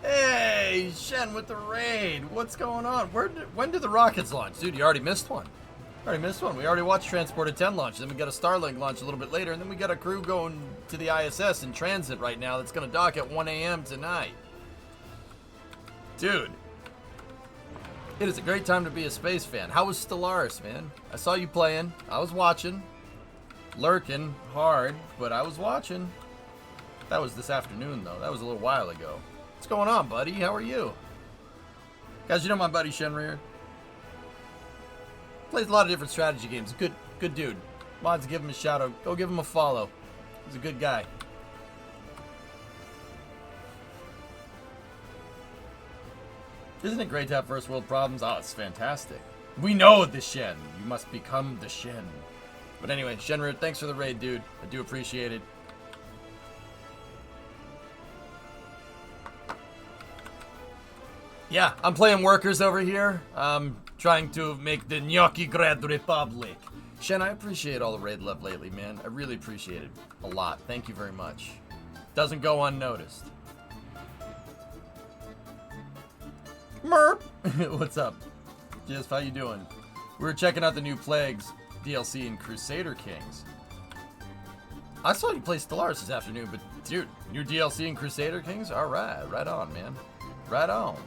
Hey, Shen with the raid. What's going on? When did the rockets launch? Dude, you already missed one. We already watched Transporter 10 launch. Then we got a Starlink launch a little bit later. And then we got a crew going to the ISS in transit right now that's going to dock at 1 a.m. tonight. Dude. It is a great time to be a space fan. How was Stellaris, man? I saw you playing. I was watching. Lurking hard, but I was watching. That was this afternoon, though. That was a little while ago. What's going on, buddy? How are you? Guys, you know my buddy Shenrir? Plays a lot of different strategy games. Good dude. Mods, give him a shout out. Go give him a follow. He's a good guy. Isn't it great to have first world problems? Oh, it's fantastic. We know the Shen. You must become the Shen. But anyway, Shenrir, thanks for the raid, dude. I do appreciate it. Yeah, I'm playing workers over here. Trying to make the Gnocchigrad Republic. Shen, I appreciate all the raid love lately, man. I really appreciate it a lot. Thank you very much. Doesn't go unnoticed. Merp! What's up? Just how you doing? We were checking out the new Plagues DLC in Crusader Kings. I saw you play Stellaris this afternoon, but dude, new DLC in Crusader Kings? Alright, right on, man. Right on.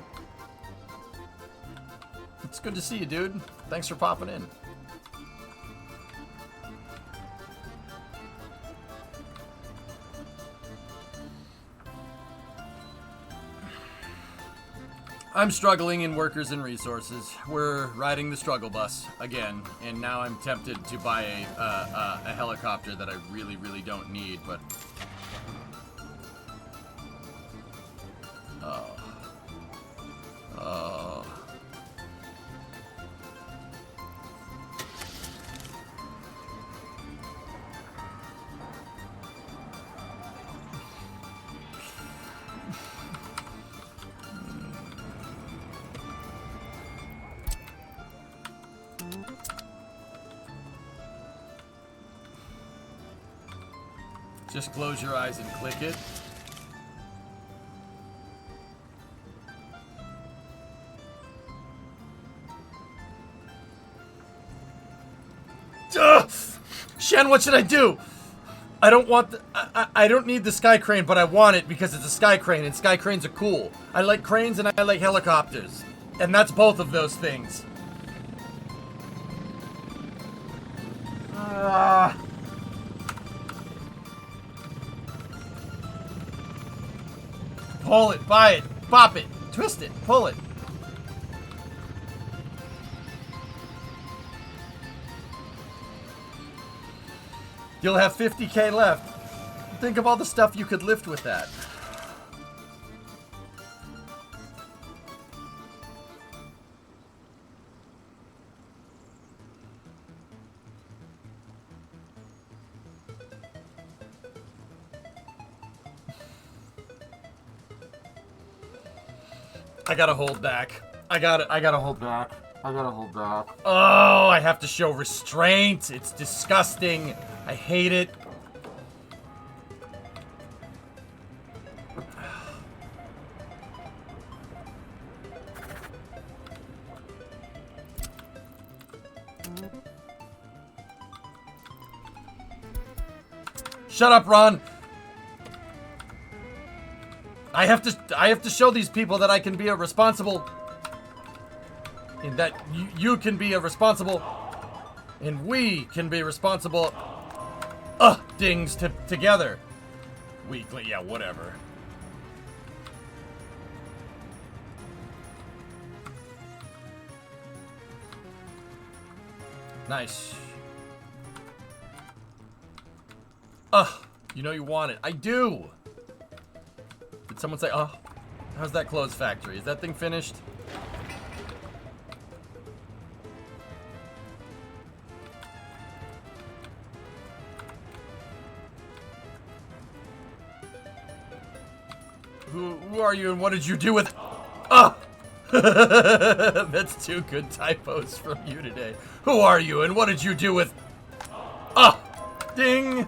It's good to see you, dude. Thanks for popping in. I'm struggling in workers and resources. We're riding the struggle bus again, and now I'm tempted to buy a helicopter that I really, really don't need, but... Oh. Just close your eyes and click it. Ugh! Shen, what should I do? I don't want the, I don't need the sky crane, but I want it because it's a sky crane, and sky cranes are cool. I like cranes and I like helicopters. And that's both of those things. Pull it, buy it, pop it, twist it, pull it. You'll have 50K left. Think of all the stuff you could lift with that. I gotta hold back. I gotta hold back. I gotta hold back. Oh, I have to show restraint. It's disgusting. I hate it. Shut up, Ron. I have to show these people that I can be a responsible, and that you can be a responsible, and we can be responsible dings together. Weekly, yeah, whatever. Nice. You know you want it. I do. Did someone say, how's that clothes factory? Is that thing finished? Who are you and what did you do with... That's two good typos from you today. Who are you and what did you do with... Ding!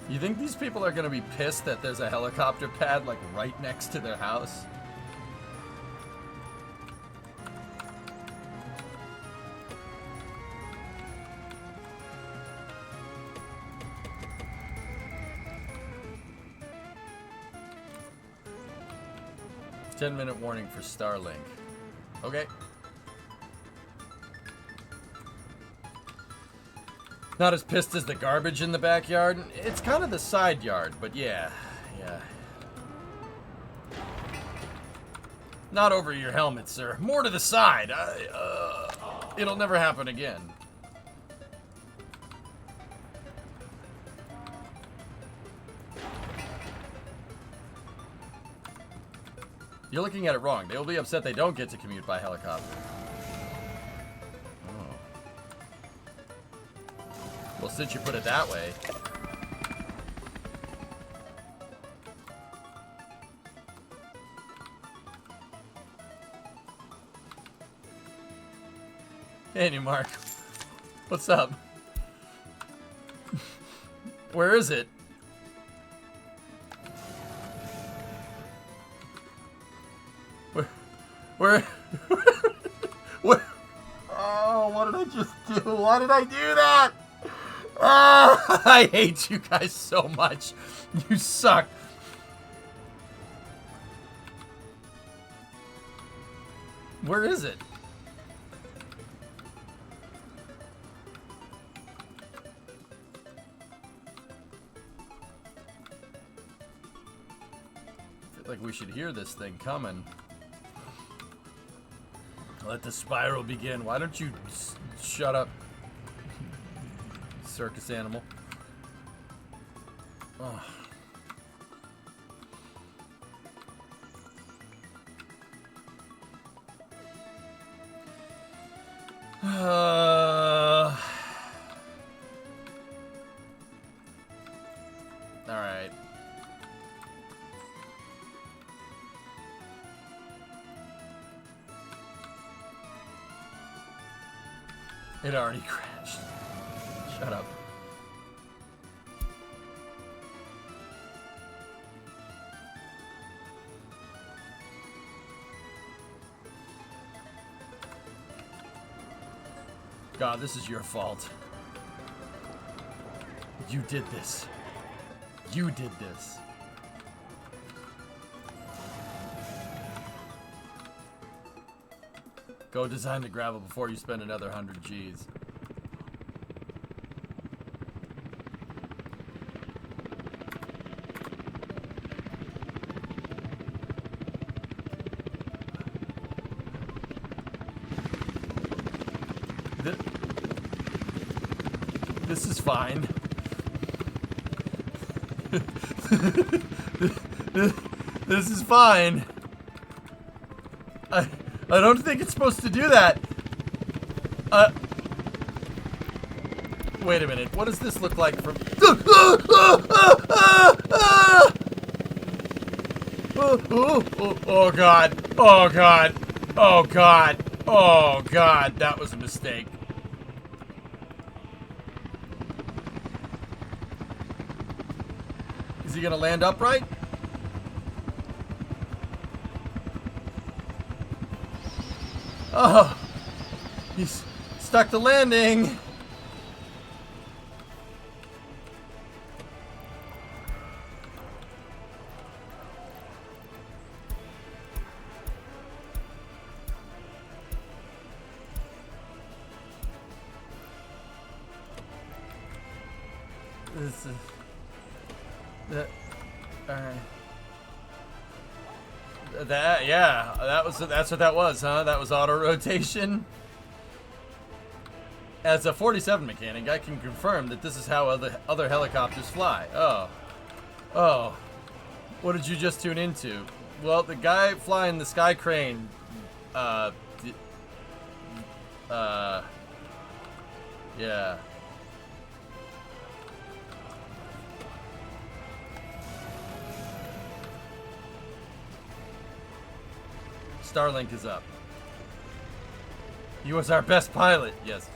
You think these people are gonna be pissed that there's a helicopter pad, like, right next to their house? "10-minute warning for Starlink." Okay. Not as pissed as the garbage in the backyard. It's kind of the side yard, but yeah. Not over your helmet, sir. More to the side. It'll never happen again. You're looking at it wrong. They will be upset they don't get to commute by helicopter. Well, since you put it that way. Hey, new Mark. What's up? Where is it? Where? Oh, what did I just do? Why did I do that? Oh, I hate you guys so much. You suck. Where is it? I feel like we should hear this thing coming. Let the spiral begin. Why don't you shut up, circus animal? Oh. All right. It already crashed. Shut up. God, this is your fault. You did this. You did this. Go design the gravel before you spend another 100 G's. This is fine. This is fine. I don't think it's supposed to do that. Wait a minute. What does this look like from... Oh, God. Oh, God. Oh, God. Oh, God. That was a mistake. Is he going to land upright? Oh. He's stuck the landing. This is all right. That's what that was, huh? That was auto rotation. As a 47 mechanic, I can confirm that this is how other helicopters fly. Oh, what did you just tune into? Well, the guy flying the sky crane, yeah. Starlink is up. He was our best pilot, yes.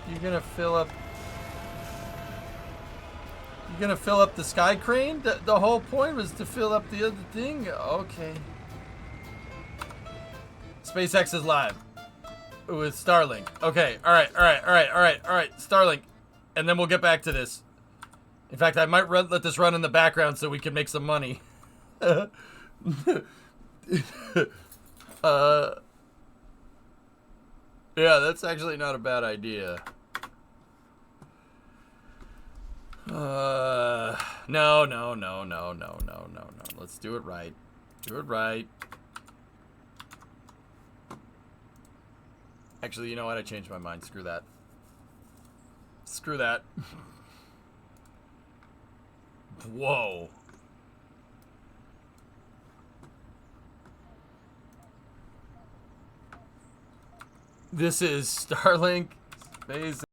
You're gonna fill up the sky crane? The whole point was to fill up the other thing? Okay. SpaceX is live with Starlink. Okay, alright. Starlink. And then we'll get back to this. In fact, I might let this run in the background so we can make some money. Yeah, that's actually not a bad idea. No. Let's do it right. Do it right. Actually, you know what? I changed my mind. Screw that. Screw that. Whoa. This is Starlink Space